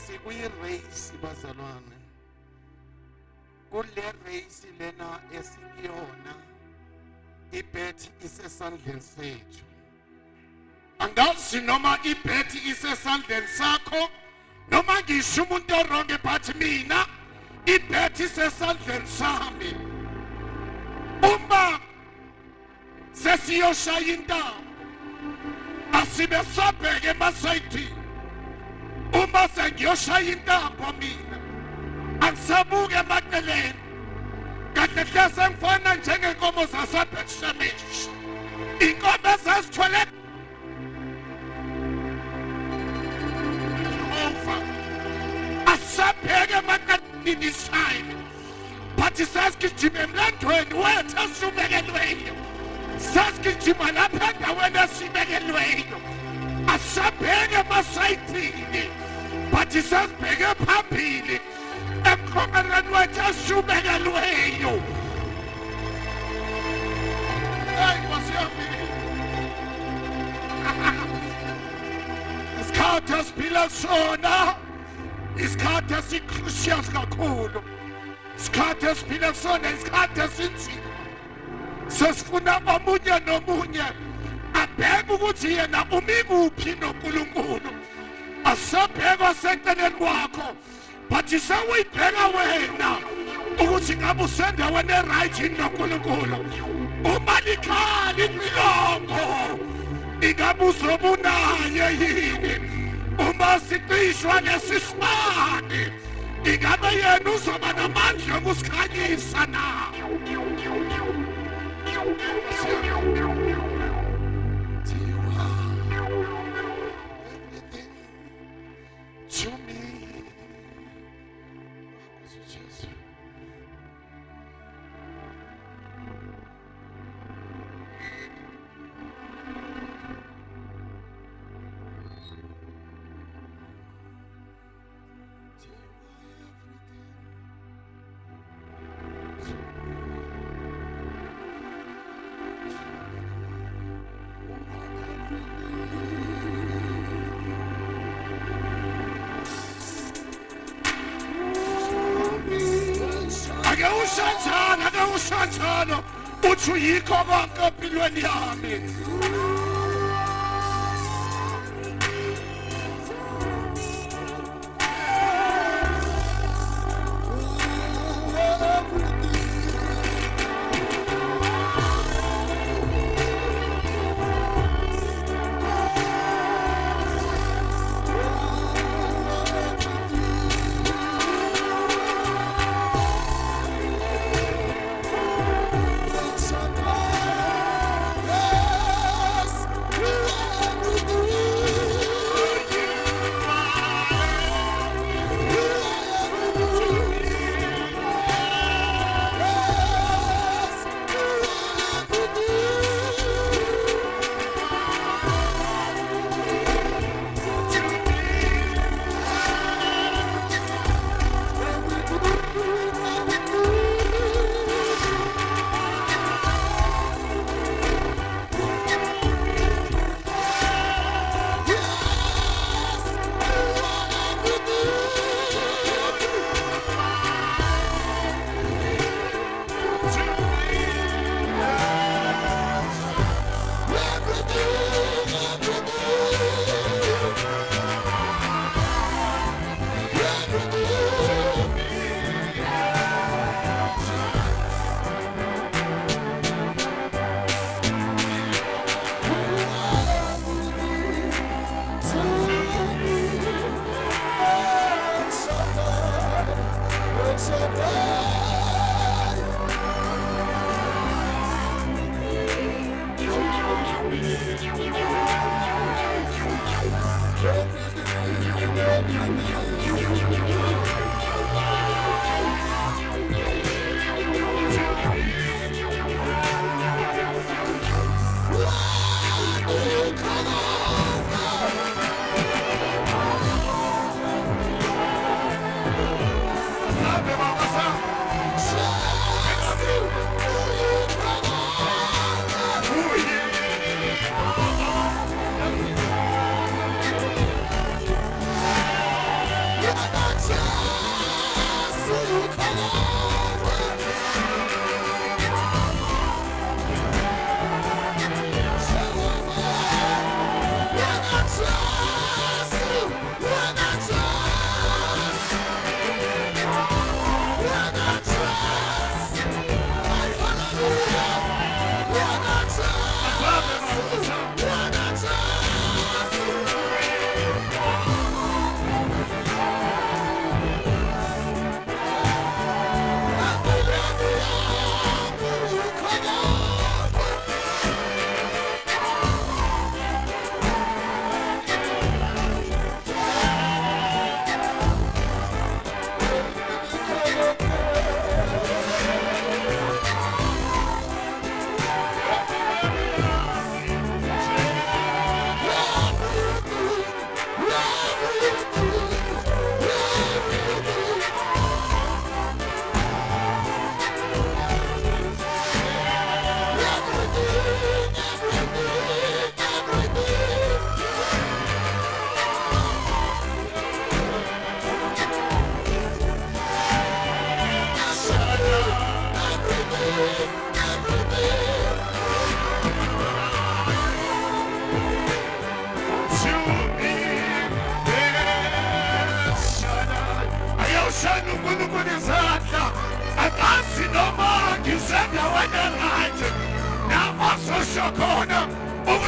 Sikuyirace bazalwane, kule race lena esikuyona ibhethi isesandleni sethu. Angazi noma ibhethi isesandleni sakho noma ngisho umuntu oronke, but mina ibhethi isesandleni sami. Uma sesiyoshaya intambo asibe sobheke emasayidini. Uma sengiyoshaya intambo mina angisabuke emaceleni, kahle hle sengifana njengenkomo zaseBethshemeshi, inkomo ezazithwele Jehova. Asabheke emaceleni this time, but sasigijima emlandweni wethu esibekelweyo, sasigijima lapha endaweni esibekelweyo. Asabheke emasayidini, but sasibheke phambili emkhomelweni wethu esibekelweyo. Hayi Nkosi yami, isikhathi esiphila kusona isikhathi esi-crucious kakhulu, isikhathi esiphila kusona isikhathi esinzima. Sesifuna omunye nomunye abheke ukuthi yena umi kuphi noNkulunkulu. Asabheke oseceleni kwakho, but sewuyibheka wena ukuthi ngabe usendaweni eright noNkulunkulu. Uma likhala imilongo ingabe uzobe unaye yini? Uma siqishwa nesisibani ingabe yena uzoba namandla okusikhanyisa na? To me, Jesus. Ake ushantshana uthi uyikho konke empilweni yami.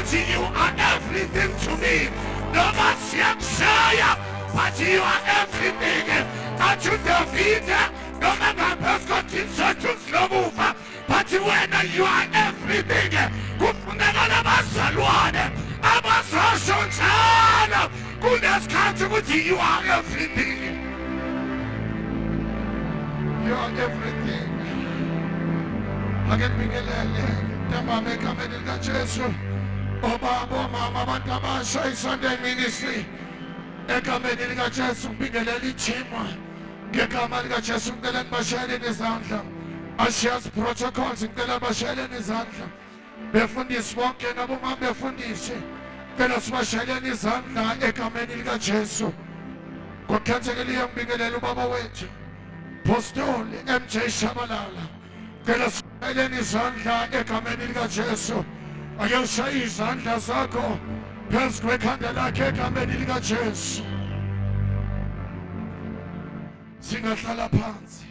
You are everything to me. No mas yakshaya, but you are everything. Atu David, no mega pescotin satus lomufa, but when you are everything. Kufunega masalwane, abasashonchana. Goodness country, you are everything. You are everything. Again, Miguel, Tamame Kamedika Jesu. Obaba mama bantaba Shai Sunday Ministry egameni lika Jesu ngibingelela ijima ngegama lika Jesu ngicela nibasheleni izandla ashiyazi protocols ngicela basheleni izandla befundisi bonke nabomama befundisi ngicela sibasheleni izandla egameni lika Jesu ngokukhethekile ngibingelela ubaba wethu Apostoli MJ Shabalala ngicela sibasheleni izandla egameni lika Jesu. Ayoshayi izandla zakho phezu kwekhanda lakhe egameni lika Jesu. Singahlala phansi.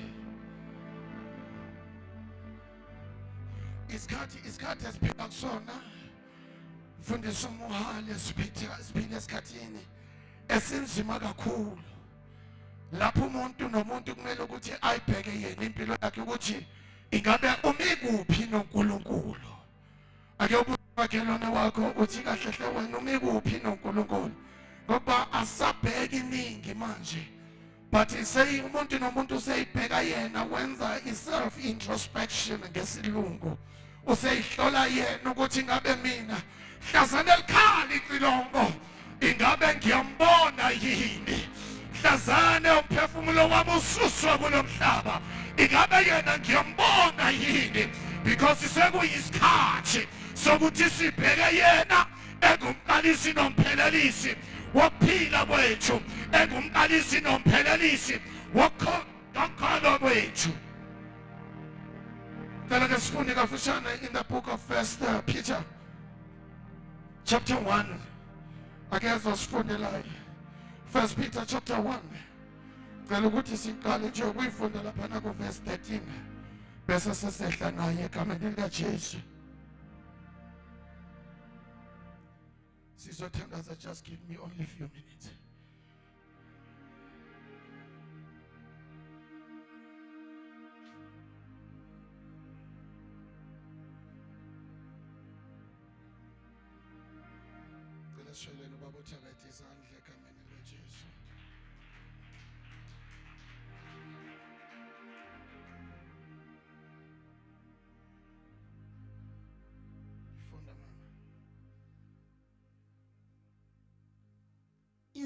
Isikhathi esiphila kusona. Mfundisi umuhali siphila esikhathini esinzima kakhulu. Lapho umuntu nomuntu kumele ukuthi ayibheke yena impilo yakhe ukuthi ingabe umi kuphi noNkulunkulu. Ake ubumakhelwane wakho uthi kahle hle wena umi kuphi noNkulunkulu ngoba asabheka iningi manje but say umuntu nomuntu useyibheka yena wenza self introspection ngesilungu useyihlola yena ukuthi ngabe mina hlazana elikhali icilongo ingabe ngiyambona yini hlazane umphefumulo wami ususwa kulomhlaba ingabe yena ngiyambona yini because sekuyisikhathi sokuthi sibheke yena engumqalisi nomphelelisi wokuphila kwethu engumqalisi nomphelelisi wokukhokha kwethu. Ngicela ke sifunde kafushane in the book of First Peter chapter 1 ake sifunde la First Peter chapter 1 ngicela ukuthi siqale nje ukuyifunda lapha na ku verse 13 bese sesehla naye egameni lika Jesu. Sizothandaza, just give me only a few minutes. Let's show you about izandla egameni lika Jesu.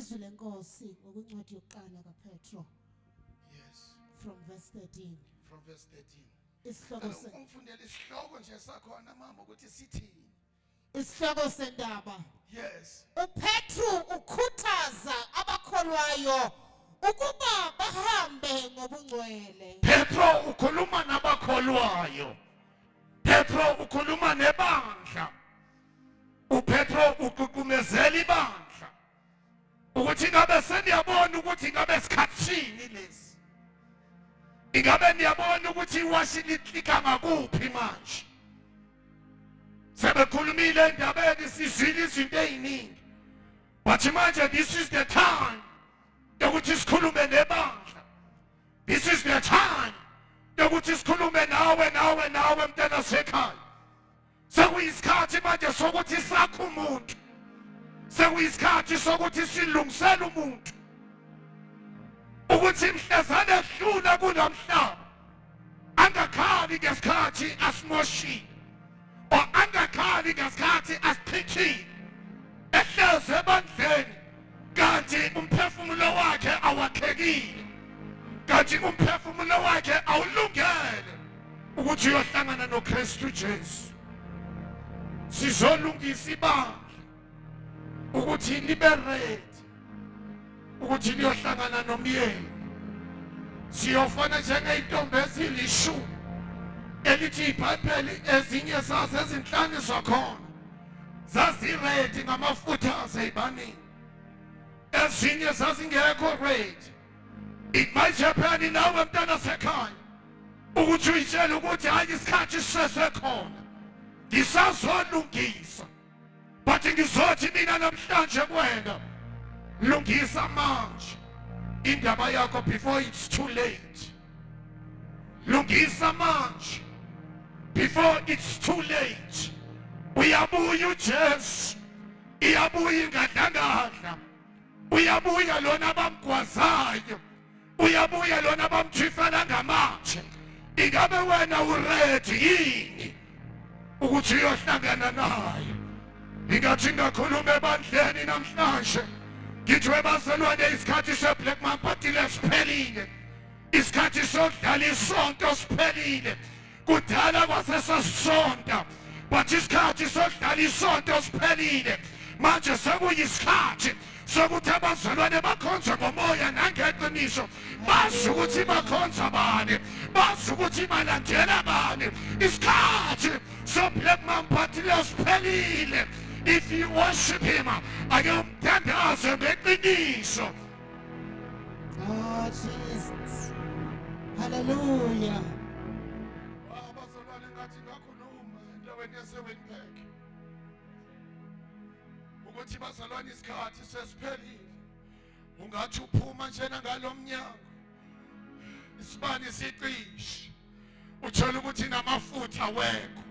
Izwi lenkosi ngokuncwadi yokuqala kaPetro. Yes. From verse 13. From verse 13. Isihloko se Ungifundele isihloko nje sakhona mama ukuthi sithini. Isihloko sendaba. Yes. uPetru ukhuthaza abakholwayo ukuba bahambe ngobungcwele. Petro ukhuluma nabakholwayo. Petro ukhuluma nebandla. uPetro uququmezela ibandla ukuthi ngabe seniyabona ukuthi ngabe sikhathini lesi. Ingabe niyabona ukuthi washilitlika ngakuphi manje? Sebekhulumile endabeni sizwile izinto eziningi. But manje this is the time yokuthi sikhulume nebandla. This is the time yokuthi sikhulume nawe mntana sekhaya. Sekuyisikhathi manje sokuthi sakhe umuntu. Sekuyisikhathi sokuthi silungisele umuntu. Ukuthi mhlazana ehlula kunomhlaba. Angakhali ngesikhathi asimoshile. O angakhali ngesikhathi asiphithile. Ehleze ebandleni kanti umphefumulo wakhe awakhekile. Kanti umphefumulo wakhe awulungele ukuthi uyohlangana noKristu Jesu. Sizolungisa ibandla ukuthi libe ready ukuthi liyohlangana nomyeni. Siyofana njengeyintombi ezilishumi elithi iBhayibheli ezinye zazo ezinhlanu zakhona zaziredi ngamafutha aseyibanini. Ezinye zazingekho ready. It might happen nawe mntana sekhaya ukuthi uyitshele ukuthi hayi isikhathi sisesekhona. Ngisazolungisa. But ngizothi mina namhlanje kuwena lungisa manje indaba yakho before it's too late. Lungisa manje before it's too late. Uyabuya uJesu. Iyabuya ingadlangadla. Uyabuya lona bamgwazayo. Uyabuya lona bamthifela ngamatshe. Ingabe wena uready yini ukuthi uyohlangana naye? Ingathi ngakhuluma ebandleni namhlanje. Ngithiwe bazalwane isikhathi seBlack Mamba siphelile. Isikhathi sokudlala isonto siphelile. Kudala kwasesasonta. But isikhathi sokudlala isonto siphelile. Manje sekuyisikhathi sokuthi abazalwane bakhonze ngomoya nangeqiniso. Bazi ukuthi bakhonza bani. Bazi ukuthi balandela bani. Isikhathi soBlack Mamba siphelile. If you worship him, ayomthandaze ngeqiniso. Oh Jesus. Hallelujah. Abazalwane ngathi ngakhuluma endaweni yaseWinberg ukuthi bazalwane isikhathi sesiphelile. Ungathi uphuma njena ngalomnyango isibani siqishi uthola ukuthi namafutha wekho.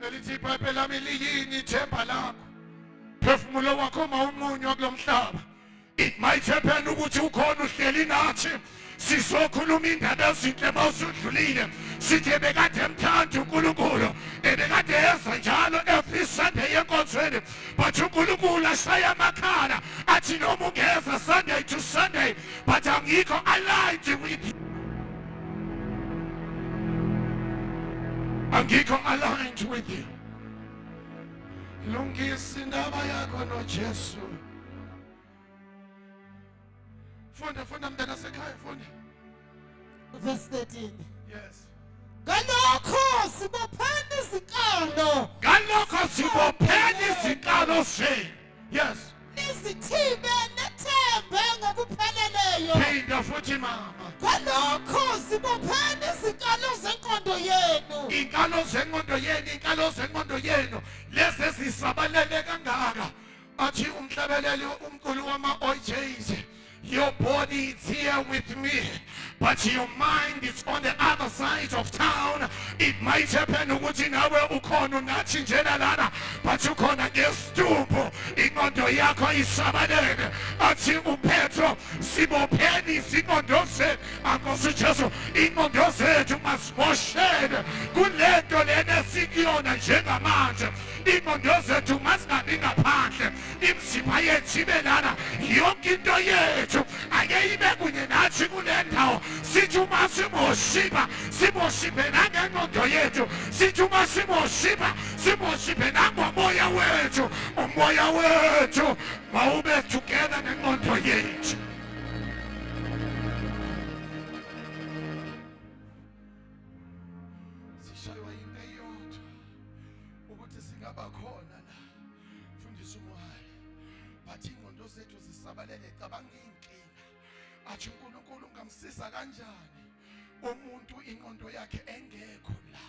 Elithi iBhayibheli lami liyini ithemba lakho? Phefumulo wakho mawumunywa kulomhlaba. It might happen ukuthi ukhona uhleli nathi sizokhuluma indaba ezinhle mawusudlulile. Sithi bekade emthanda uNkulunkulu. Ebekade eza njalo every Sunday enkonzweni. But uNkulunkulu ashaya amakhala athi noma ungeza Sunday to Sunday but angikho aligned with you. Angikho aligned with you. Lungisa indaba yakho noJesu. Funda mntana sekhaya funda. Verse 13. Yes. Ngalokho sibopheni izinkalo. Ngalokho sibopheni izinkalo zenu. Yes. Nizithibe nethembe ngokupheleleyo. Phinda futhi mama. Ngalokho sibopheni izinkalo zenkondo yenu. Inkalo zenkondo yenu. Lezi zisabalele kangaka. Athi umhlabeleli umqulu wama-OJs. Your body is here with me, but your mind is on the other side of town. It might happen ukuthi nawe ukhona nathi njena lana, but ukhona ngestumbu. Inqondo yakho isabalele. Athi uPetro sibopheni izinqondo zethu. Ankosi Jesu, inqondo zethu masimoshele kulento lena sikuyona njengamanje. ingqondo zethu masingabi ngaphandle, imizimba yethu ibe lana, yonke into yethu ake ibe kunye nathi kule ndawo. Sithi uma simoshipa simoshipe nangengqondo yethu, sithi uma simoshipa simoshipe nangomoya wethu, umoya wethu mawube together nengqondo yethu. Sishaywa into eyodwa ukuthi singaba khona la, mfundisi uMohale, but ingqondo zethu zisabalele cabanga inkinga. Athi uNkulunkulu ngamsiza kanjani umuntu ingqondo yakhe engekho la,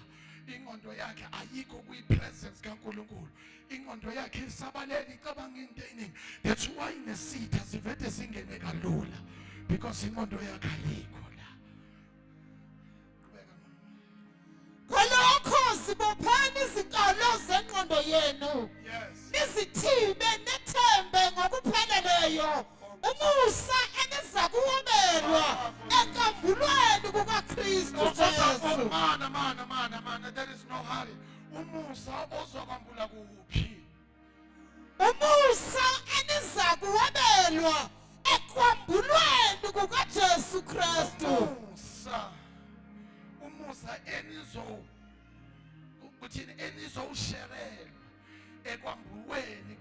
ingqondo yakhe ayikho kwi-presence kaNkulunkulu, ingqondo yakhe isabalele icabanga into eningi. That's why nesitha sivete singene kalula, because ingqondo yakhe ayikho la. Ngalokho sibophani izikalo zengqondo yenu. Yes. Nizithibe nethembe ngokupheleleyo umusa eniza kuwobelwa enkambulweni kukaKristu Jesu. Man, there is no hurry. Umusa ozokwambula kuphi? Umusa eniza kuwobelwa ekwambulweni kukaJesu Kristu. Umusa kuthini enizowusherela ekwambulweni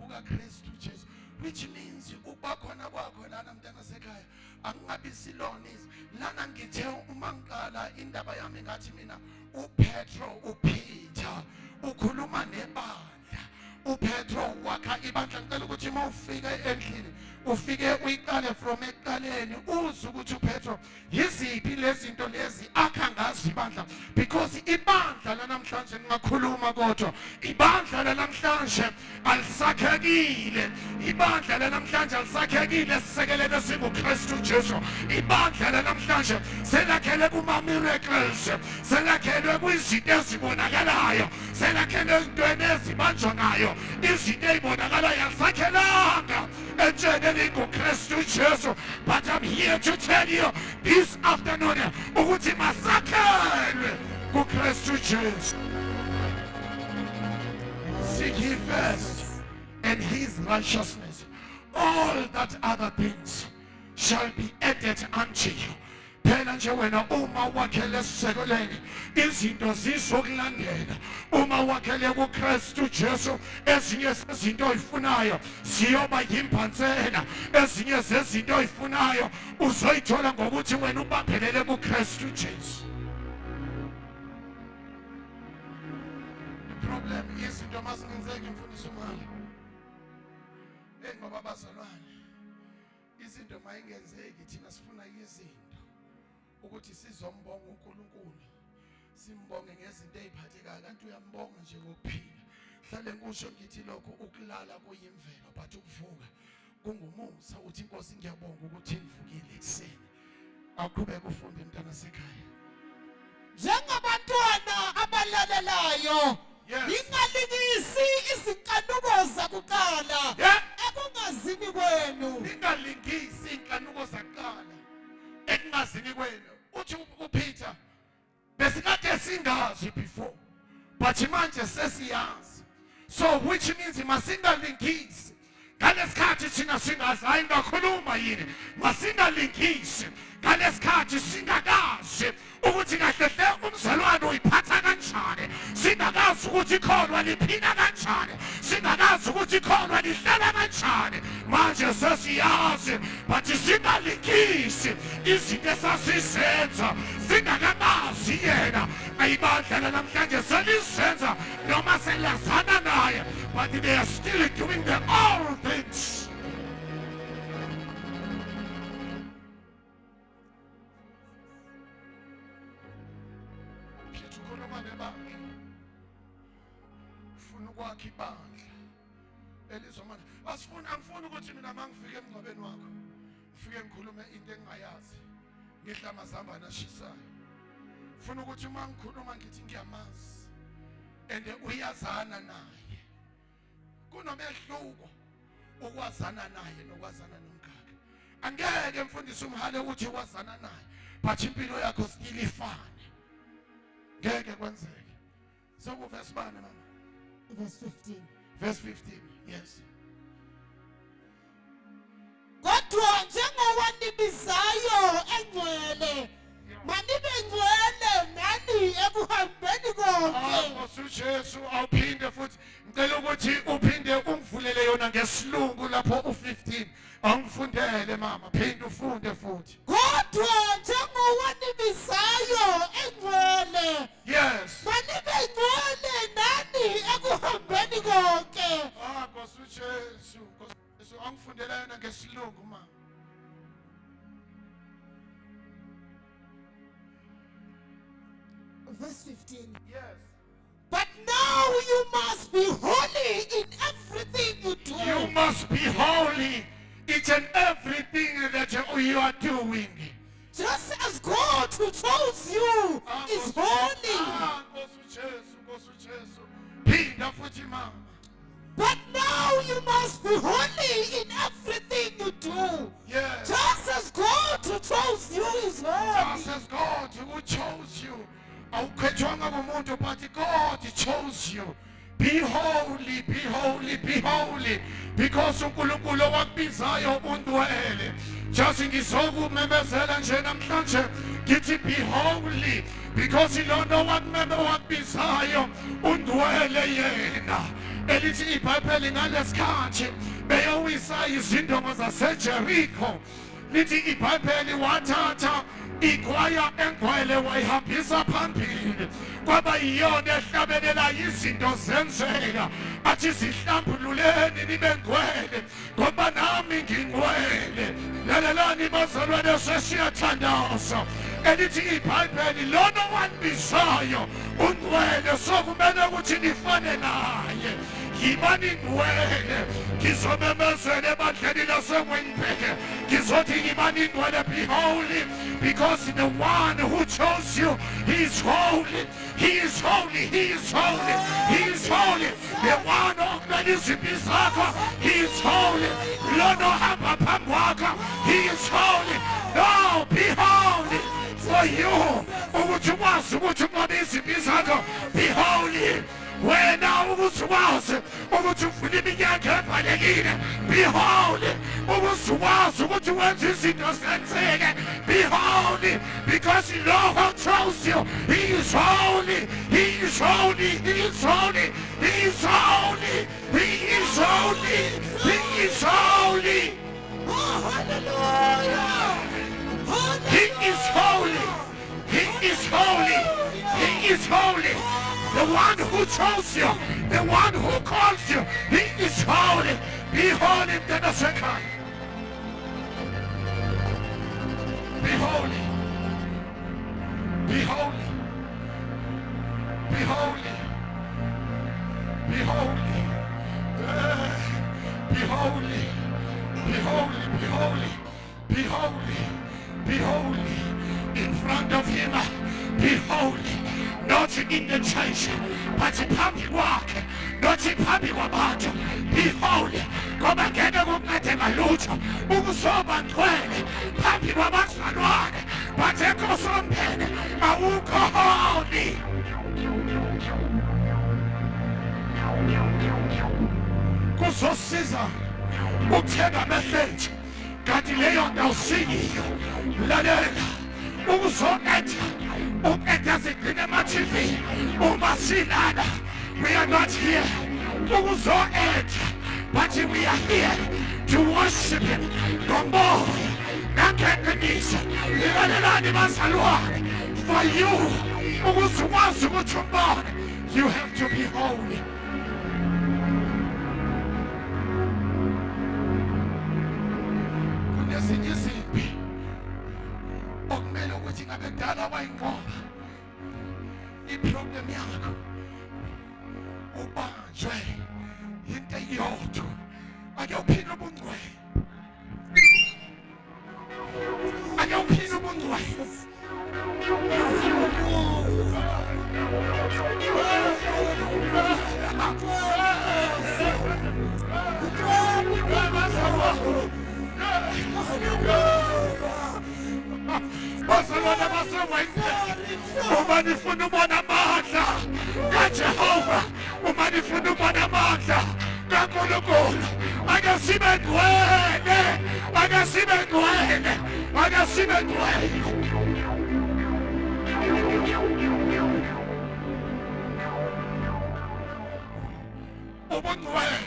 kukaKristu Jesu, which means ukuba khona kwakho lana mntana sekhaya angingabi silonizi lana. Ngithe uma ngiqala indaba yami ngathi mina uPetro uPeter ukhuluma nebandla, uPetro wakha ibandla. Ngicela ukuthi uma ufike endlini ufike uyiqale from ekuqaleni uze ukuthi uPetro yiziphi lezi zinto lezi akha ngazo ibandla, because ibandla lanamhlanje ningakhuluma kodwa ibandla lanamhlanje alisakhekile, ibandla lanamhlanje alisakhekile sisekelele singuKristu Jesu. Ibandla lanamhlanje selakhele kuma-miracles, selakhelwe kwizinto ezibonakalayo, selakhelwe ezintweni ezibanjwayo, izinto ezibonakalayo alisakhelanga entsheni nguKristu Jesu. But I'm here to tell you this afternoon ukuthi masakhelwe kuKristu Jesu. Seek ye first and his righteousness, all that other things shall be added unto you. Phela nje wena uma wakhele esisekeleni izinto zizokulandela, uma wakhele kuKristu Jesu ezinye zezinto oyifunayo siyoba yimphansela, ezinye zezinto oyifunayo uzoyithola ngokuthi wena ubambelele kuKristu Jesu. Problem izinto masingenzeki mfundisi uMohale, ngoba bazalwane izinto mayingenzeki thina sifuna izinto ukuthi sizombonga uNkulunkulu, simbonge ngezinto eziphathekayo, kanti uyambonga nje ngokuphila. Hlale ngisho ngithi lokho ukulala kuyimvelo but ukuvuka kungumusa. Uthi Nkosi ngiyabonga ukuthi ngivukile ekseni. Aqhubeke ufunde mntana sekhaya. Njengabantwana abalalelayo, ningalingisi izinkanuko zakuqala ekungazini kwenu. Ningalingisi inkanuko zakuqala ekungazini kwenu. Uthi uPeter besikade singazi before but manje sesiyazi, so which means masingalingisi ngalesikhathi thina singazi. Hayi ngakhuluma yini, masingalingisi ngalesikhathi singakazi ukuthi kahle hle umzalwane uyiphatha kanjani, singakazi ukuthi ikholwa liphina kanjani, singakazi ukuthi ikholwa lihlala kanjani. Manje sesiyazi but singalingisi izinto esasizenza singakamazi yena. Ibandla namhlanje selizenza noma selazana naye, but they are still doing the old things. Kwakhe ibandla elizomana angifuni ukuthi mina mangifike emngcwabeni wakho ngifike ngikhulume into engingayazi, ngihla amazambane ashisayo. Ngifuna ukuthi uma ngikhuluma ngithi ngiyamazi and uyazana naye. Kunomehluko ukwazana naye nokwazana nomkhakha. Angeke mfundisi uMohale ukuthi wazana naye but impilo yakho still ifane, ngeke kwenzeke. Sokuvesi bani mama? Verse 15. Verse 15. Yes. Kodwa njengowanibizayo engcwele manibe ngcwele nani ekuhambeni konke. Nkosi uJesu awuphinde futhi ngicela ukuthi uphinde ungivulele yona ngesilungu lapho u15 awungifundele mama phinde ufunde futhi. Kodwa njengowanibizayo engcwele Yes. manibe ngcwele nani ekuhambeni konke. Nkosi uJesu angifundela yona ngesilungu mama. Verse 15. Yes. But now you must be holy in everything you do. You must be holy each and everything that you are doing. Just as God who chose you is holy. Nkosi uJesu phinda futhi mama. But now you must be holy in everything you do. Yes. Just as God who chose you is holy. Just as God who chose you. Awukhethwanga ngumuntu but God chose you. Be holy, be holy, be holy. Because uNkulunkulu owakubizayo undwele. Just ngizokumemezela nje namhlanje ngithi be holy. Because ilona owakubizayo undwele yena. Elithi iBhayibheli ngalesikhathi beyowisa izindonga zaseJerikho. Lithi iBhayibheli wathatha ikwaya engcwele wayihambisa phambili kwaba yiyona ehlabelela izinto zenzeka athi zihlambululeni nibe ngcwele ngoba nami ngingcwele. Lalelani bazalwane sesiyathandaza elithi iBhayibheli lona wanibizayo ungcwele sokumele ukuthi nifane naye. Yibani ngcwele ngizomemezela ebandleni laseWynberg ngizothi yibani ngcwele be holy because the one who chose you he is holy, he is holy, he is holy, he is holy. The one okumele izimpi zakho he is holy. Lona ohamba phambi kwakho he is holy. No, be holy for you ukuthi ukwazi ukuthi unqobe izimpi zakho. Be holy. Wena ukuzwazi ukuthi ufuna iminyaka evalekile. Be holy. Ukuzwazi ukuthi wenza izinto zenzeke. Be holy because the Lord chose you. He is holy. He is holy. He is holy. He is holy. He is holy. He is holy. Oh, hallelujah. He is holy. He is holy. He is holy. The one who chose you, the one who calls you, he is holy. Be holy in the second. Be holy. Be holy. Be holy. Be holy. Be holy. Be holy. Be holy. Be holy. Be holy. In front of him. Be holy. Not in the church, but phambi kwakhe, not phambi kwabantu. Be holy. Ngoba ngeke kuncede ngalutho ukusoba ngcwele phambi kwabazalwane, but ekosomphene awukho holy. Kuzosiza ukuthenga amehlethe kanti leyo ndawo siyiyo. Lalela ukuzo-etha uketha zigcine ama-TV uma silala. We are not here ukuzo-etha but we are here to worship him ngomoya nangeqiniso. Lilalelani bazalwane, for you ukuze ukwazi ukuthi umbone you have to be holy. Kunezinye izimpi okumele ukuthi ngabe kudala wayinqoba. Iproblem yakho ubanjwe into eyodwa, ake uphile ubungcwele, ake uphile ubungcwele. Bazalwane baseWynberg, uma nifuna ubona amandla kaJehova, uma nifuna ukuba namandla kaNkulunkulu. Ake sibe ngcwele, ake sibe ngcwele, ake sibe ngcwele. Ubungcwele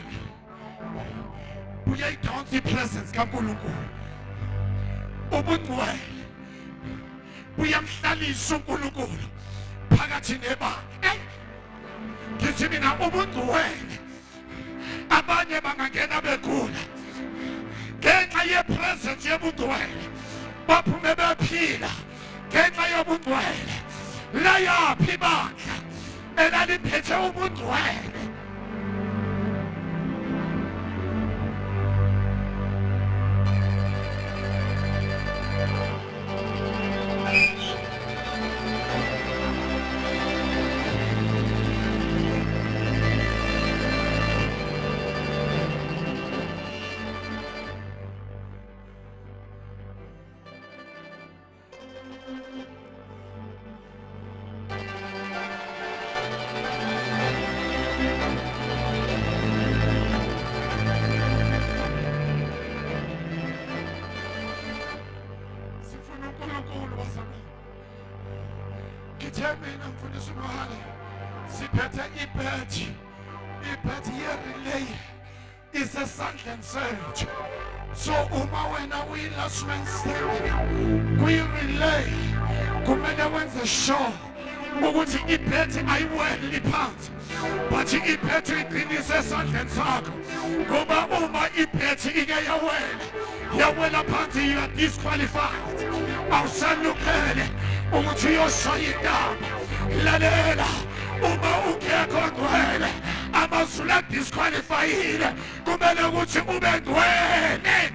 buyayidonsa ipresence kaNkulunkulu. Ubungcwele buyamhlalisa uNkulunkulu phakathi nebandla. Ngithi mina ubungcwele abanye bangangena begula ngenxa yepresence yobungcwele, baphume bephila ngenxa yobungcwele. Layaphi ibandla elaliphethe ubungcwele? Mina mfundisi uMahale siphethe ibhethi ye-relay isesandleni sethu. So uma wena uyi-last man standing kwi-relay kumele wenze sure ukuthi ibhethi ayiweli phansi, but ibhethi iqinise esandleni sakho, ngoba uma ibhethi ike yawela phansi, you are disqualified. Awusalungele ukuthi uyoshaya intaba. Lalela, uma ungekho ngcwele amazulu adisqualifyile, kumele ukuthi ube ngcwele.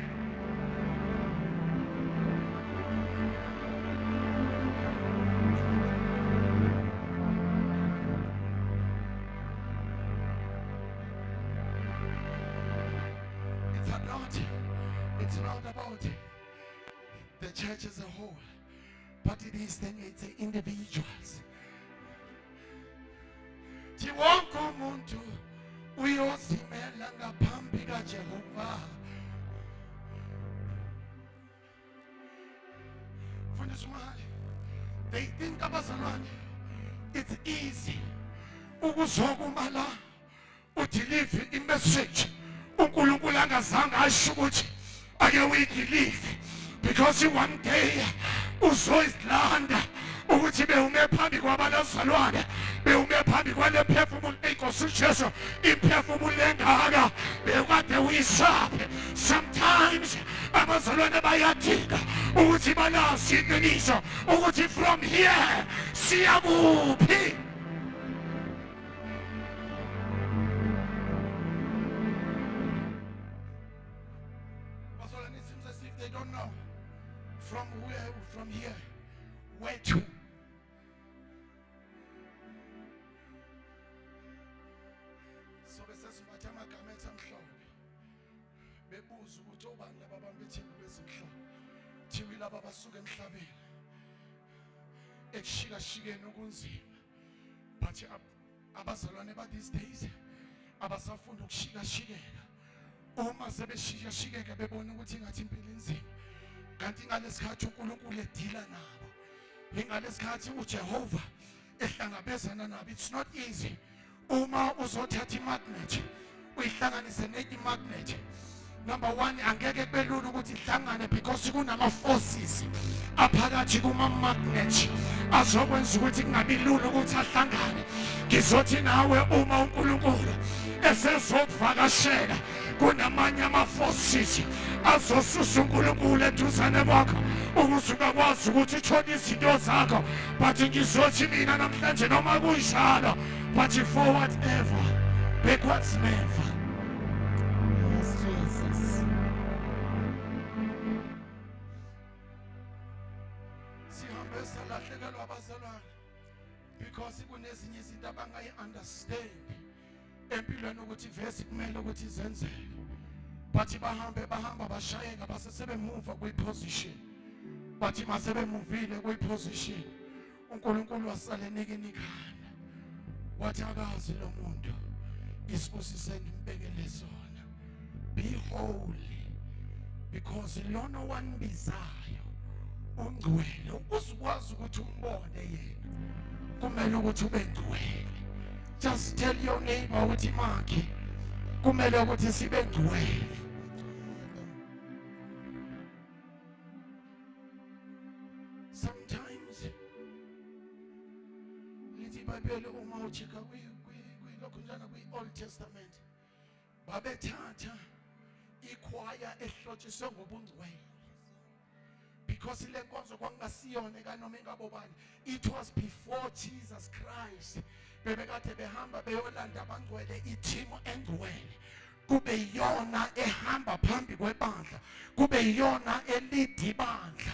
It's not about the church as a whole, but it is the individuals. Wonke umuntu uyozimela ngaphambi kaJehova. Mfundisi uMahale, they think abazalwane it's easy ukuzokuma la udeliver imessage uNkulunkulu angazange asho ukuthi ake uyideliver, because one day uzoyilanda ukuthi bewume phambi kwabalazalwane, bewume phambi kwale phefumulo eNkosi uJesu, iphefumulo engaka bekade uyisaphe. Sometimes abazalwane bayadinga ukuthi balazi iqiniso ukuthi from here siya kuphi. Bazalwane, it seems as if they don't know from here where to. Bebuza ukuthi obani laba bambethini bezimhlophe, thiwi laba basuka emhlabeni ekushikashikeni okunzima. But abazalwane ba these days abasafunda ukushikashikeka. Uma sebeshikashikeka bebona ukuthi ngathi impilo inzima, kanti ngalesikhathi uNkulunkulu edila nabo, ngalesikhathi uJehova ehlangabezana nabo. It's not easy. Uma uzothatha imagnet uyihlanganise nenye imagnet, number one, angeke kubelula ukuthi ihlangane because kunama forces aphakathi kuma magnet azokwenza ukuthi kungabi lula ukuthi ahlangane. Ngizothi nawe uma uNkulunkulu esezokuvakashela kunamanye ama forces azosusa uNkulunkulu eduzane kwakho ukuze ungakwazi ukuthi uthole izinto zakho. But ngizothi mina namhlanje noma kunjalo, but forward ever, backwards never. Salahlekelwa abazalwane because kunezinye izinto abangayi understand empilweni ukuthi vese kumele ukuthi izenzeke, but bahamba bashayeka basesebemove kwi-position, but masebemuvile kwi-position uNkulunkulu wasale nikinikana wathi akazi lo muntu isibusise ngimbekele sona. Be holy because ilona wanbizayo ongcwele. Ukuzikwazi ukuthi umbone yena kumele ukuthi ube ngcwele. Just tell your neighbor ukuthi makhe kumele ukuthi sibe ngcwele. Sometimes lithi iBhayibheli uma ucheka lokho njana kwi-Old Testament babethatha ikhwaya ehlotshiswe ngobungcwele because le nkonzo kwakungasiyona kanoma engabobani. It was before Jesus Christ. Bebekade behamba beyolanda abangcwele ithimo engcwele kube yona ehamba phambi kwebandla, kube yona elidi ibandla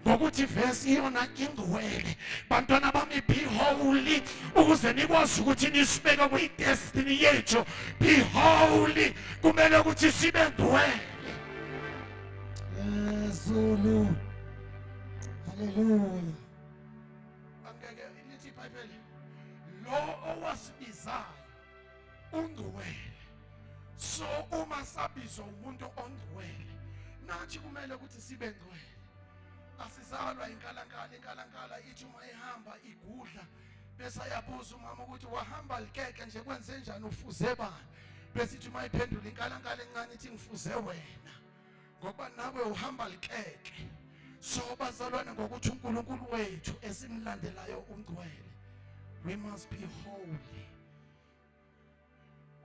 ngokuthi verse iyona ingcwele. Bantwana bami, be holy ukuze nikwazi ukuthi nisibeke kwi-destiny yethu. Be holy kumele ukuthi sibe ngcwele. Zulu. Hallelujah. Angeke lithi iBhayibheli lo owasibizayo ungcwele. So uma sabizwa umuntu ongcwele nathi kumele ukuthi sibe ngcwele. Asizalwa inkalankala ithi uma ihamba igudla bese ayabuza umama ukuthi wahamba likeke nje kwenze njani ufuze bani, bese ithi uma iphendula inkalankala encane ithi ngifuze wena ngoba nawe uhamba likeke. So bazalwane ngokuthi uNkulunkulu wethu esimlandelayo ungcwele. We must be holy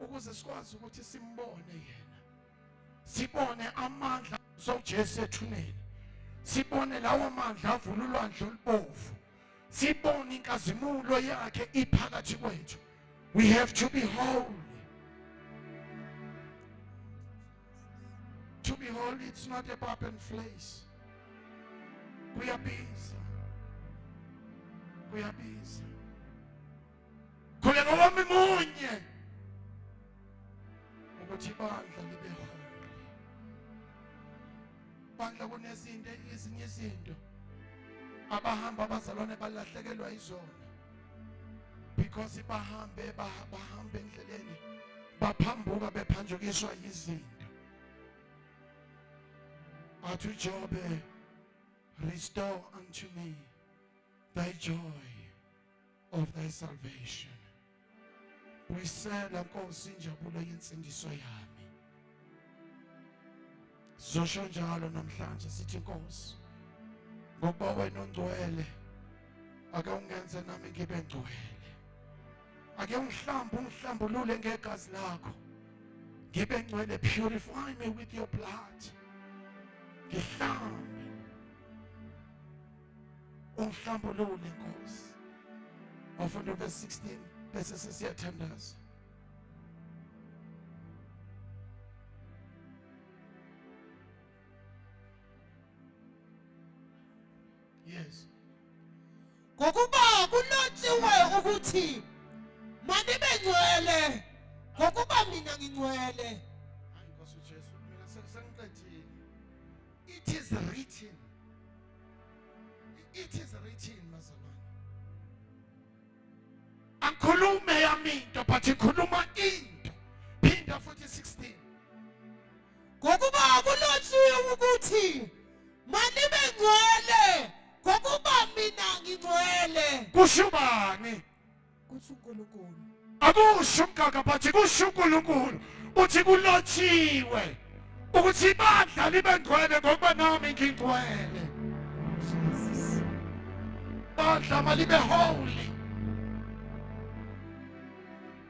ukuze sikwazi ukuthi simbone yena, sibone amandla soJesu ethuneni, sibone lawo mandla avula ulwandle olubovu, sibone inkazimulo yakhe iphakathi kwethu. We have to be holy. To be holy, it's not a pop and place. Kuyabiza. Kulenga wami munye ukuthi ibandla libe holy. Bandla kunezinto ezinye izinto abahamba abazalwane balahlekelwa izona because bahambe endleleni baphambuka bephanjukiswa yizinto. Athi Job, restore unto me thy joy of thy salvation. Buyisela Nkosi injabulo yensindiso yami. Sizosho njalo namhlanje sithi Nkosi, ngoba wena ongcwele ake ungenze nami ngibe ngcwele. Ake ungihlambulule ngegazi lakho ngibe ngcwele. Purify me with your blood. Ngihlambe ungihlambulule Nkosi. Often verse 16 bese sesiyathandaza. Yes. Ngokuba kulotshiwe ukuthi manibe ngcwele ngokuba mina ngingcwele. Hayi Nkosi uJesu, mina sengiqedile. It is written. It is written mazalwane. Angikhulume yami into but ikhuluma into. Phinda futhi 16. Ngokuba kulotshiwe ukuthi manibe ngcwele ngokuba mina ngingcwele. Kusho bani? Kusho uNkulunkulu. Akusho umgaga but kusho uNkulunkulu. Uthi kulotshiwe ukuthi ibandla libe ngcwele ngoba nami ngingcwele. Jesus. Bandla malibe holy.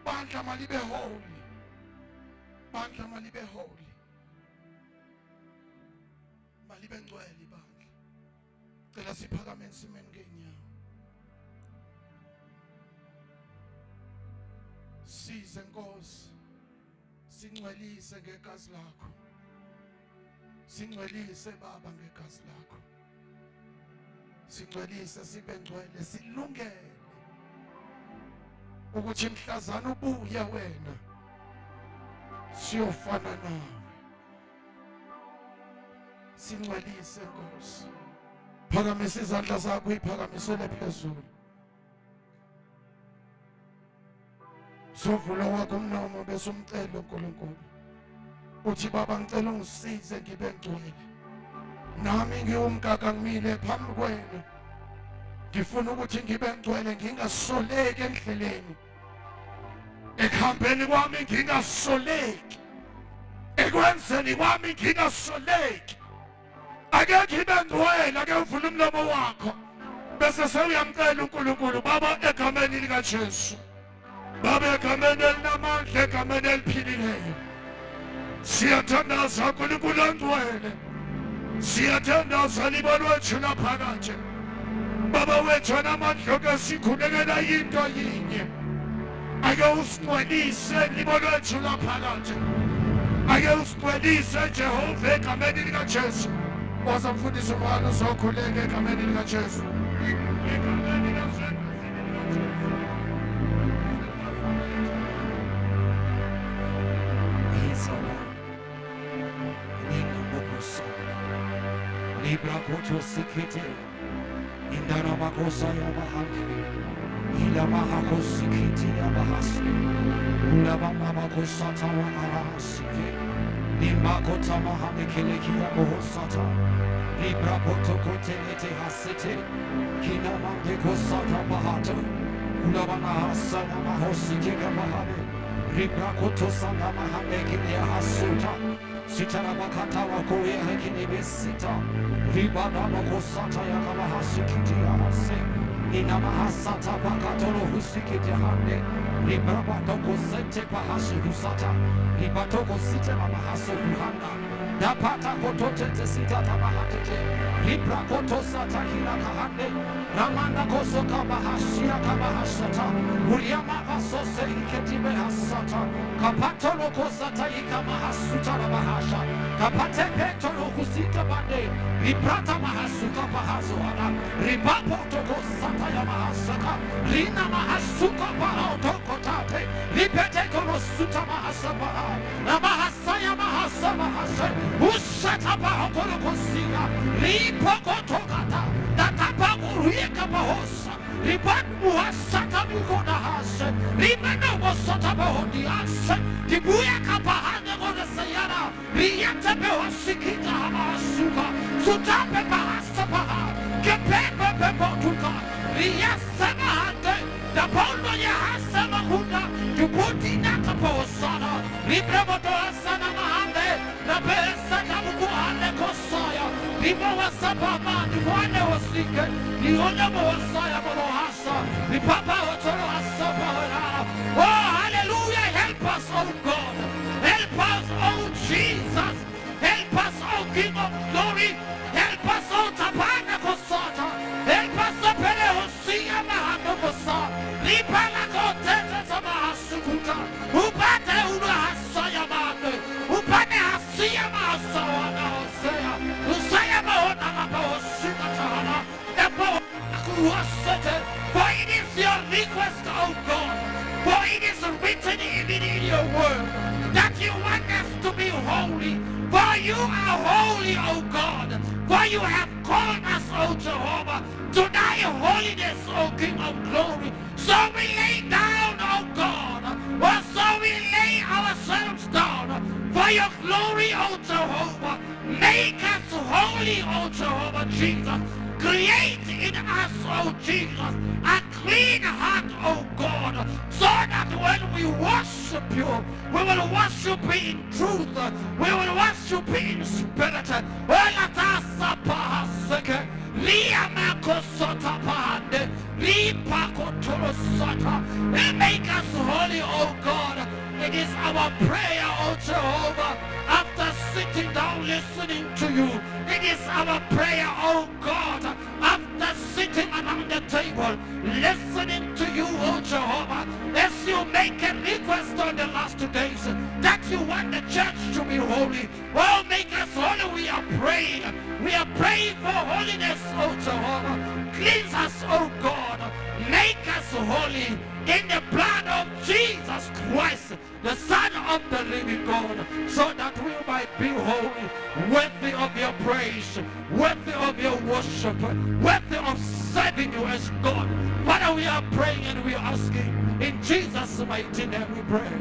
Bandla malibe holy. Bandla malibe holy. Malibe ngcwele ibandla. Cela siphakame ensimeni ngenyawo. Size Nkosi. Singcwelise ngegazi lakho. Singcwelise Baba ngegazi lakho. Singcwelise sibe ngcwele silungele ukuthi mhlazana ubuye wena siyofana nawe. Singcwelise Nkosi. Phakamisa izandla zakho, iphakamisele phezulu. Sovula wakho umlomo bese umcela uNkulunkulu. Uthi baba ngicela ungisize ngibe ngcwele. Nami ngiwumgaga ngimile phambi kwenu. Ngifuna ukuthi ngibe ngcwele ngingasoleki endleleni. Ekuhambeni kwami ngingasoleki. Ekwenzeni kwami ngingasoleki. Ake ngibe ngcwele, ake uvule umlomo wakho. Bese sewuyamcela uNkulunkulu baba egameni lika Jesu. Baba egameni elinamandla, egameni eliphilileyo. Siyathandaza uNkulunkulu ongcwele. Siyathandaza libo lwethu laphakathi. Baba wethu namandla ke sikhulekela into yinye. Ake usingcwelise libo lwethu laphakathi. Ake usingcwelise Jehova egameni lika Jesu. Wazamfundisa umalo zokhuleka egameni lika Jesu. Egameni lika Jesu. Libra kocho sikete indana makosa ya bahani ila mahako sikete ya bahasi ula bana makosa tawa arasi limba kota mahane keleki ya bohosata libra koto kotelete hasete kina mande kosata bahato ula bana hasana mahosike ya bahane libra koto sana mahane kele ya hasuta sitara bakata wako ya hekine besita Ribana makosata ya kamahasikiti ya hase Nina mahasata pakatolo husikiti hande Librabadoko sente pahasi husata Libatoko site mamahasu huhanda Dapata kototete sita tamahatete Libra kotosata kila kahande Ramanda koso kamahashia kamahasata Uriama kasose iketibe hasata Kapatolo kosata ikamahasuta na mahasha Kapate petolo kusita bande Librata mahasuka pahazuana Ribapo toko sata ya mahasaka Lina mahasuka pahautoko tate Lipete kono suta mahasaba Na mahasaya mahasa mahase Usata pahokolo kosina Lipoko tokata Datapa urieka pahosa Liban muhasata mukona hase Limena wasata pahodi ase Dibuya kapahane kone sayana Liyate pewasikita hamasuka Sutape pahasa paha Kepepe pepotuka Liyasema hande Dapono ya hasa mahunda Dubuti naka pahosana Libremoto hasana mahande Napesa kamukuhane kosaya Libo wasapa mani wane wasike Lione mo wasaya molohasa Lipapa otoro hasapa honara Oh hallelujah, help us oh God. Help us oh Jesus. Help us oh King of glory. Help us oh Tapana Kosata. Help us oh Pele Hosia Mahano Kosa. Lipana Kotete Tamahasukuta. Upate Uno Hasaya Mane. Upane Hasia Mahasawana Hosea. Usaya Mahona Mahosika Tahana. Epo Akuasete. For it is your request, oh God. For it is written even in your word that you want us to be holy. For you are holy, O God. For you have called us, O Jehovah, to thy holiness, O King of glory. So we lay down, O God. Or so we lay ourselves down. For your glory, O Jehovah. Make us holy, O Jehovah Jesus. Create in us, O Jesus, a clean heart, O God, so that when we worship you, we will worship in truth, we will worship in spirit. Make us holy, O God. It is our prayer, O Jehovah, after sitting down listening to you. It is our prayer, oh God, after sitting around the table, listening to you, oh Jehovah, as you make a request on the last 2 days, that you want the church to be holy. Oh, make us holy, we are praying. We are praying for holiness, oh Jehovah. Cleanse us, oh God. Make us holy in the blood of Jesus Christ, the Son of the living God, so that we might be holy, worthy of your praise, worthy of your worship, worthy of serving you as God. Father, we are praying and we are asking in Jesus' mighty name we pray.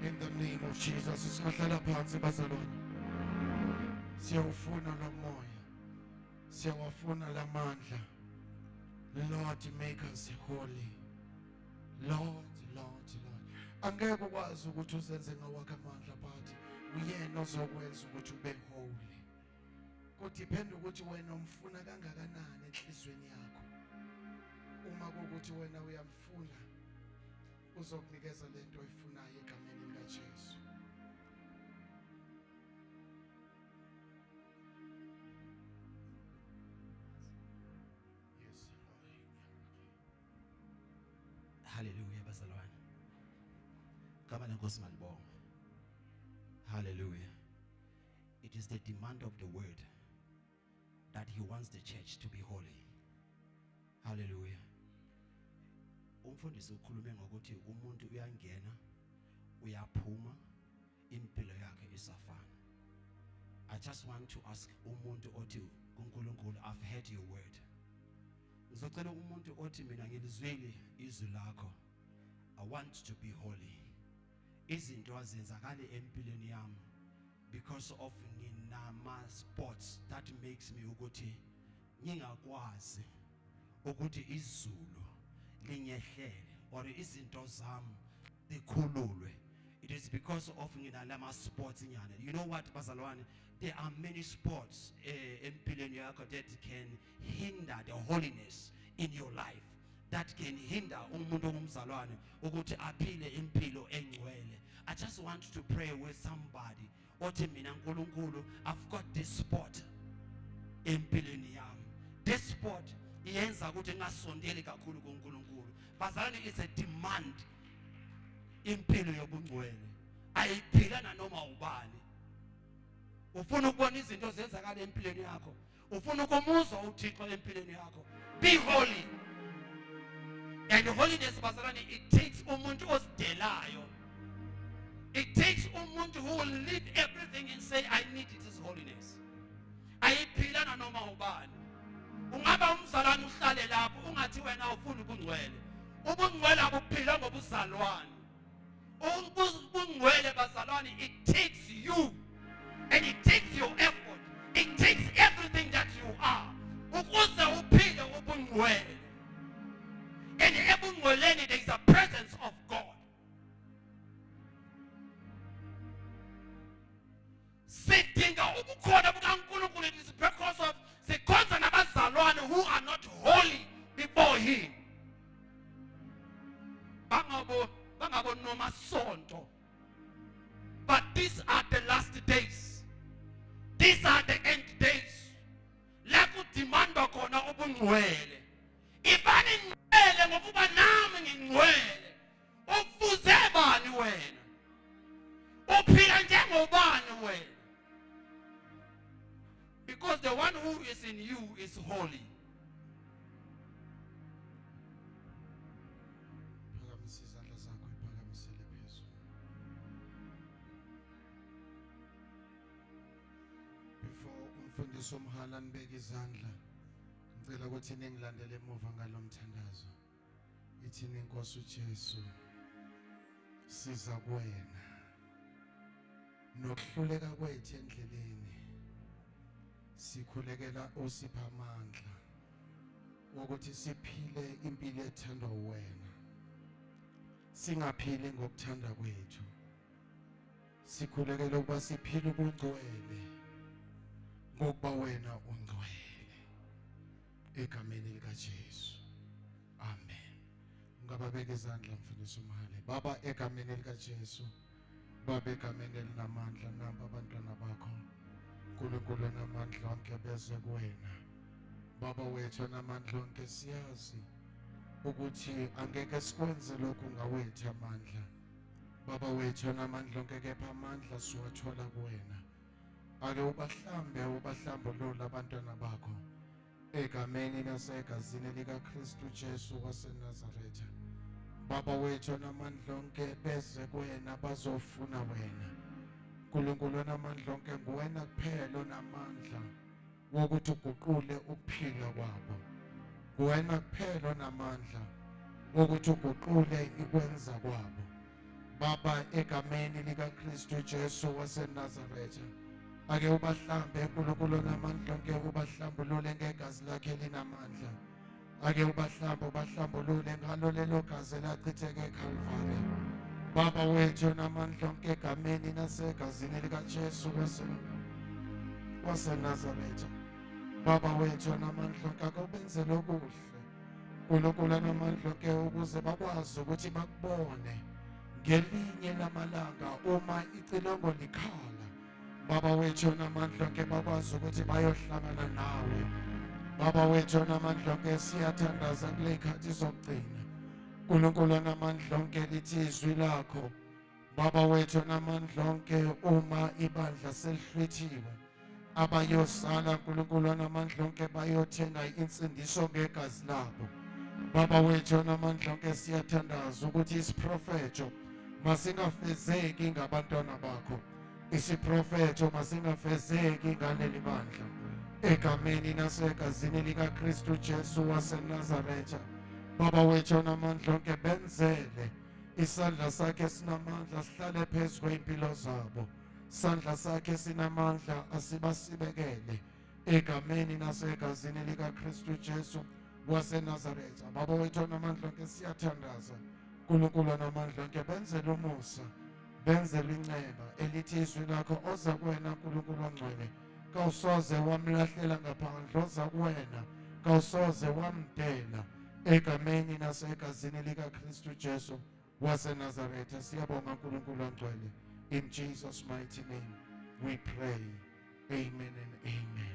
In the name of Jesus, sihlala phansi bazalwane. Siyawufuna lo moya. Siyawafuna la mandla. Lord, make us holy. Lord. Angeke ukwazi ukuthi usenze ngawakhe amandla but uyena ozokwenza ukuthi ube holy. Kudepend ukuthi wena umfuna kangakanani enhlizweni yakho. Uma kuukuthi wena uyamfuna uzokunikeza lento oyifunayo egameni likaJesu. Yes, Hallelujah, bazalwane. Kama lenkosi malibonga. Hallelujah. It is the demand of the word that he wants the church to be holy. Hallelujah. Umfundisi ukhulume ngokuthi umuntu uyangena uyaphuma impilo yakhe isafana. I just want to ask umuntu othi kuNkulunkulu, I've heard your word. Ngizocela umuntu othi mina ngilizwile izwi lakho. I want to be holy. Izinto azenzakale empilweni yami because of nginama sports that makes me ukuthi ngingakwazi ukuthi izulu linyehlele or izinto zami zikhululwe. It is because of nginalama sports nyana. You know what, bazalwane? There are many sports empilweni yakho that can hinder the holiness in your life. That can hinder umuntu ongumzalwane ukuthi aphile impilo engcwele. I just want to pray with somebody. Othi mina nkulunkulu, I've got this spot empilweni yami. This spot iyenza ukuthi ngasondeli kakhulu kuNkulunkulu. Bazalwane, it's a demand impilo yobungcwele. Ayiphilana noma ubani. Ufuna ukubona izinto zenzakala empilweni yakho. Ufuna ukumuzwa uThixo empilweni yakho. Be holy. And holiness, bazalwane, it takes umuntu osidelayo. It takes umuntu who will leave everything and say, I need it as holiness. Ayiphilana noma ubani. Ungaba umzalwane uhlale lapho ungathi wena ufuna ubungcwele. Ubungcwele abuphila ngobuzalwane. Ubungcwele bazalwane, it takes you and it takes your effort. It takes everything that you are. Ukuze uphile ubungcwele. And ebungcweleni there is a presence of God. Sidinga ubukhona bukaNkulunkulu. It is because of sikhonza nabazalwane who are not holy before him. Bangabo noma sonto. But these are the last days. These are the end days. La kudimanda khona ubungcwele. Ibani ngcwele ngokuba nami ngingcwele. Ufuze bani wena? Uphila njengobani wena? Because the one who is in you is holy. Before umfundisi omhala nibeke izandla, ngicela ukuthi ningilandele emuva ngalomthandazo. Ithini inkosi uJesu, siza kuwena. Nokuhluleka kwethu endleleni sikhulekela osipha amandla ukuthi siphile impilo ethandwa wena. Singaphili ngokuthanda kwethu. Sikhulekela ukuba siphile ubungcwele ngokuba wena ungcwele. Egameni likaJesu. Amen. Ngababeka izandla mfundisi umhale. Baba, egameni likaJesu. Baba, egameni elinamandla, namba abantwana bakho. Nkulunkulu namandla onke beze kuwena. Baba wethu namandla onke siyazi ukuthi angeke sikwenze lokhu ngawethu amandla. Baba wethu namandla onke kepha amandla siwathola kuwena. Ake ubahlambulule abantwana bakho egameni nasegazini likaKristu Jesu waseNazaretha. Baba wethu namandla onke beze kuwena bazofuna wena. Nkulunkulu namandla onke nguwena kuphela onamandla wokuthi uguqule ukuphila kwabo. Wena kuphela onamandla wokuthi uguqule ikwenza kwabo. Baba, egameni likaKristu Jesu waseNazaretha, ake ubahlambe uNkulunkulu namandla onke, ubahlambulule ngegazi lakhe elinamandla. Ake ubahlambulule ngalo lelo gazi elachitheka eKalvari. Baba wethu namandla onke, egameni nasegazini likaJesu waseNazaretha. Baba wethu namandla onke, ake ubenzele okuhle uNkulunkulu namandla onke, ukuze bakwazi ukuthi bakubone ngelinye lamalanga uma icilongo likhala. Baba wethu namandla onke, bakwazi ukuthi bayohlangana nawe. Baba wethu namandla onke, siyathandaza kule ikhathi zokugcina. uNkulunkulu namandla onke, lithi izwi lakho Baba wethu namandla onke, uma ibandla selihlwithiwe, abayosala uNkulunkulu namandla onke bayothenga insindiso ngegazi labo. Baba wethu namandla onke, siyathandaza ukuthi isiprofeto masingafezeki ngabantwana bakho. Isiprofeto masingafezeki ngaleli bandla. Egameni nasegazini likaKristu Jesu waseNazaretha. Baba wethu namandla onke, benzele isandla sakhe sinamandla sihlale phezu kweimpilo zabo. Isandla sakhe sinamandla asibasibekele egameni nasegazini likaKristu Jesu waseNazaretha. Baba wethu namandla onke, siyathandaza uNkulunkulu namandla onke, benzele umusa, benzele inceba elithi izwi lakho oza kuwena uNkulunkulu ongcwele kawusoze wamlahlela ngaphandle, oza kuwena kawusoze wamdela egameni nasegazini likaKristu Jesu waseNazaretha. Siyabonga uNkulunkulu ongcwele. In Jesus' mighty name we pray. Amen and amen.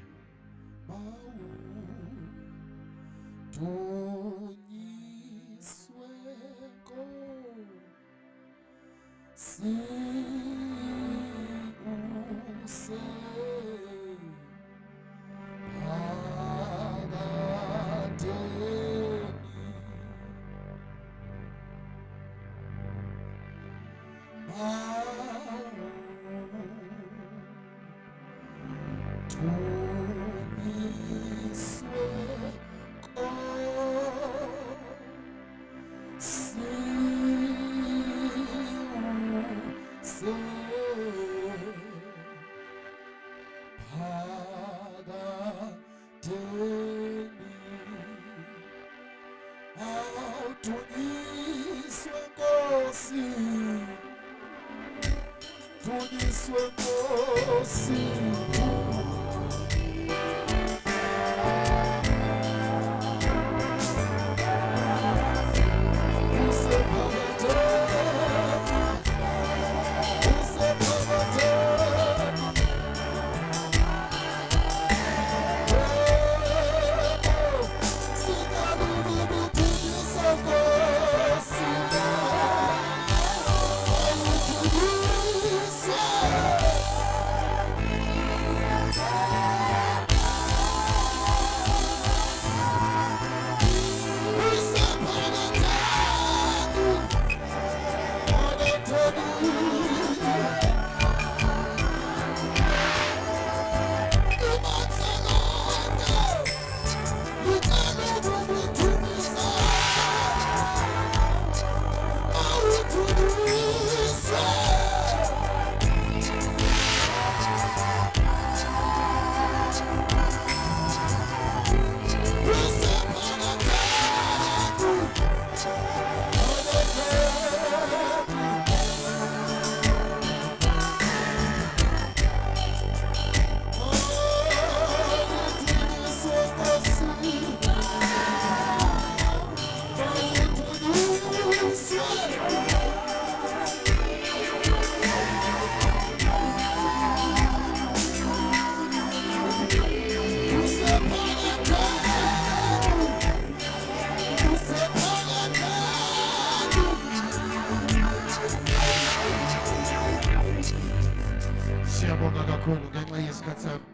Siyabonga kakhulu ngenxa yesikhathi sami.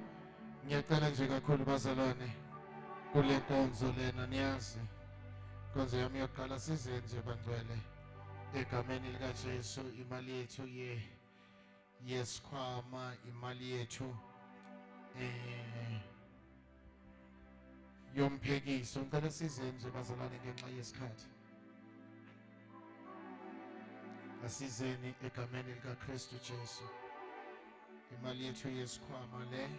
Ngiyacela nje kakhulu bazalwane kule nkonzo lena, niyazi inkonzo yami yokuqala sizenze bangcwele egameni likaJesu. Imali yethu yesikhwama, imali yethu yomphekiso. Ngicela sizeni nje bazalwane ngenxa yesikhathi. Asizeni egameni likaKristu Jesu. Imali yethu yesikhwama le,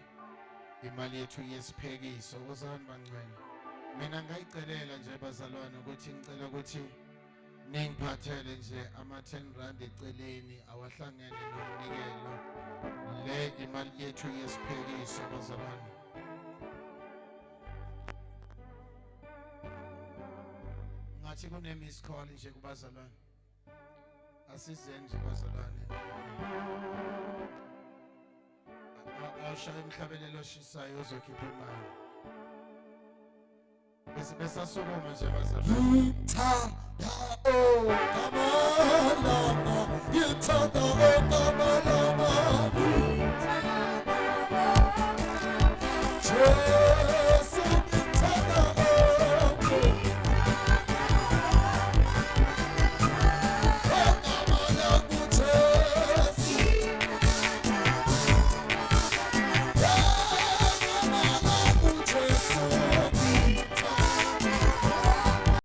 imali yethu yesiphekiso. Wozani bangcwele. Mina ngayicelela nje bazalwane ukuthi ngicela ukuthi ningiphathele nje ama-R10 eceleni awahlangene nomnikelo. Le imali yethu yesiphekiso bazalwane. Ngathi kune-miss call nje kubazalwane. Asizeni nje bazalwane. Awushaya emhlabelelo oshisayo uzokhipha imali. Besasukuma nje bazalwane. Oh, come on.